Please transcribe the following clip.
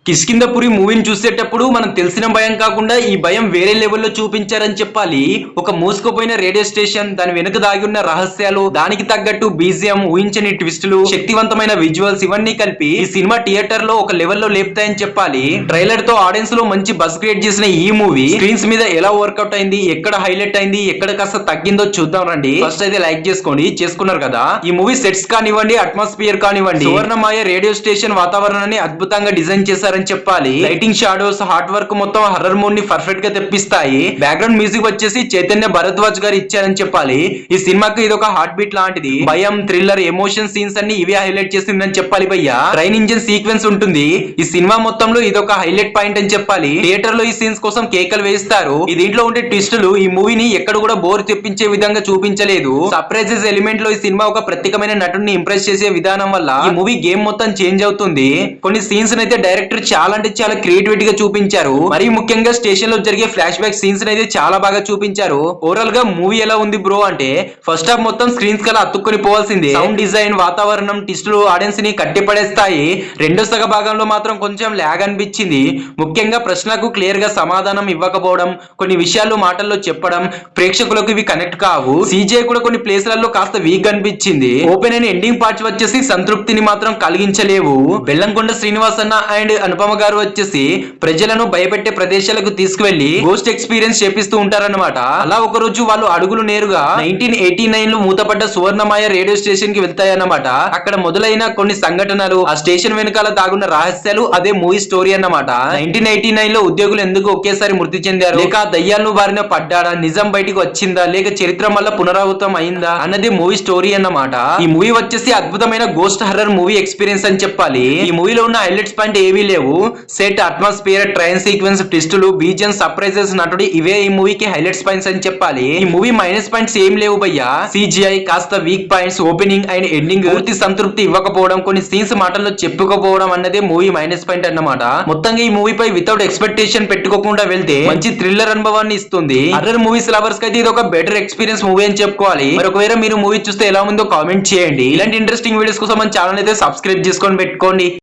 కిష్కింధపురి మూవీని చూసేటప్పుడు మనకు తెలిసిన భయం కాకుండా ఈ భయం వేరే లెవెల్లో చూపించారని చెప్పాలి. ఒక మూసుకుపోయిన రేడియో స్టేషన్, దాని వెనుక దాగి ఉన్న రహస్యాలు, దానికి తగ్గట్టు బీజిఎం, ఊహించని ట్విస్టులు, శక్తివంతమైన విజువల్స్ ఇవన్నీ కలిపి ఈ సినిమా థియేటర్ లో ఒక లెవెల్లో లేపుతాయని చెప్పాలి. ట్రైలర్ తో ఆడియన్స్ లో మంచి బస్ క్రియేట్ చేసిన ఈ మూవీ స్క్రీన్స్ మీద ఎలా వర్కౌట్ అయింది, ఎక్కడ హైలైట్ అయింది, ఎక్కడ కాస్త తగ్గిందో చూద్దాం రండి. ఫస్ట్ అయితే లైక్ చేసుకోండి, చేసుకున్నారు కదా. ఈ మూవీ సెట్స్ కానివ్వండి, అట్మాస్ఫియర్ కానివ్వండి, సువర్ణమాయ రేడియో స్టేషన్ వాతావరణాన్ని అద్భుతంగా డిజైన్ చేశారు చెప్పాలి. లైటింగ్, షాడోస్, హార్డ్ వర్క్ మొత్తం హర్రర్ మూడ్ ని పర్ఫెక్ట్ గా తెప్పిస్తాయి. బ్యాక్గ్రౌండ్ మ్యూజిక్ వచ్చేసి చైతన్య భరద్వాజ్ గారు ఇచ్చారని చెప్పాలి. ఈ సినిమాకి ఇది ఒక హార్ట్ బీట్ లాంటిది. భయం, థ్రిల్లర్, ఎమోషన్ సీన్స్ అన్ని ఇవే హైలైట్ చేసిందని చెప్పాలి భయ్య. ట్రైన్ ఇంజిన్ సీక్వెన్స్ ఉంటుంది. ఈ సినిమా మొత్తంలో ఇది ఒక హైలైట్ పాయింట్ అని చెప్పాలి. థియేటర్ లో ఈ సీన్స్ కోసం కేకలు వేయిస్తారు. ఈ దీంట్లో ఉండే ట్విస్టులు ఈ మూవీని ఎక్కడ కూడా బోర్ తెప్పించే విధంగా చూపించలేదు. సర్ప్రైజెస్ ఎలిమెంట్ లో ఈ సినిమా ఒక ప్రత్యేకమైన నటుడిని ఇంప్రెస్ చేసే విధానం వల్ల ఈ మూవీ గేమ్ మొత్తం చేంజ్ అవుతుంది. కొన్ని సీన్స్ అయితే డైరెక్టర్ చాలా అంటే చాలా క్రియేటివిటీ గా చూపించారు. మరి ముఖ్యంగా స్టేషన్ లో జరిగే ఫ్లాష్ బ్యాక్ సీన్స్ అయితే చాలా బాగా చూపించారు. ఓవరాల్ గా మూవీ ఎలా ఉంది బ్రో అంటే, ఫస్ట్ హాఫ్ మొత్తం స్క్రీన్స్ కలా అతుక్కుని పోవాల్సిందే. సౌండ్ డిజైన్, వాతావరణం, టిస్టులు ఆడియన్స్ ని కట్టిపడేస్తాయి. రెండో సగ భాగంలో మాత్రం కొంచెం ల్యాగ్ అనిపించింది. ముఖ్యంగా ప్రశ్నలకు క్లియర్ గా సమాధానం ఇవ్వకపోవడం, కొన్ని విషయాలు మాటల్లో చెప్పడం ప్రేక్షకులకు ఇవి కనెక్ట్ కావు. సీజే కూడా కొన్ని ప్లేస్లలో కాస్త వీక్ అనిపించింది. ఓపెన్ అయిన ఎండింగ్ పార్ట్స్ వచ్చేసి సంతృప్తిని మాత్రం కలిగించలేవు. బెల్లంకొండ శ్రీనివాస్ అన్న అండ్ అనుపమ గారు వచ్చేసి ప్రజలను భయపెట్టే ప్రదేశాలకు తీసుకువెళ్లి గోస్ట్ ఎక్స్పీరియన్స్ చేపిస్తూ ఉంటారన్నమాట. అలా ఒక రోజు వాళ్ళు అడుగులు నేరుగా 1989 లో మూతపడ్డ సువర్ణమాయ రేడియో స్టేషన్ కి వెళ్తాయన్నమాట. అక్కడ మొదలైన కొన్ని సంఘటనలు, ఆ స్టేషన్ వెనకాల దాగున్న రహస్యాలు అదే మూవీ స్టోరీ అన్నమాట. 1989 లో ఉద్యోగులు ఎందుకు ఒకేసారి మృతి చెందారు, లేక దయ్యాలను బారిన పడ్డాడా, నిజం బయటికి వచ్చిందా, లేక చరిత్ర మళ్ళా పునరావృతం అయిందా అన్నది మూవీ స్టోరీ అన్నమాట. ఈ మూవీ వచ్చేసి అద్భుతమైన గోస్ట్ హర్రర్ మూవీ ఎక్స్పీరియన్స్ అని చెప్పాలి. ఈ మూవీలో ఉన్న హైలైట్స్ పాయింట్ ఏవీ లేవు. సెట్, అట్మాస్ఫియర్, ట్రైన్ సీక్వెన్స్, ట్విస్టులు, బీజిఎం, సర్ప్రైజెస్, నటుడు ఇవే ఈ మూవీకి హైలైట్స్ పాయింట్స్ అని చెప్పాలి. ఈ మూవీ మైనస్ పాయింట్స్ ఏం లేవు భయ్యా. సిజిఐ కాస్త weak points, opening and ending పూర్తి సంతృప్తి ఇవ్వకపోవడం, కొన్ని సీన్స్ మాటల్లో చెప్పుకోపోవడం అన్నదే మూవీ మైనస్ పాయింట్ అన్నమాట. మొత్తంగా ఈ మూవీపై వితౌట్ ఎక్స్పెక్టేషన్ పెట్టుకోకుండా వెళ్తే మంచి థ్రిల్లర్ అనుభవాన్ని ఇస్తుంది. హర్రర్ మూవీస్ లవర్స్ కి అయితే ఇది ఒక బెటర్ ఎక్స్పీరియన్స్ మూవీ అని చెప్పుకోవాలి. మరి ఒకవేళ మీరు మూవీ చూస్తే ఎలా ఉందో కామెంట్ చేయండి. ఇలాంటి ఇంట్రెస్టింగ్ వీడియోస్ కోసం మన ఛానల్ అయితే సబ్స్క్రైబ్ చేసుకొని పెట్టుకోండి.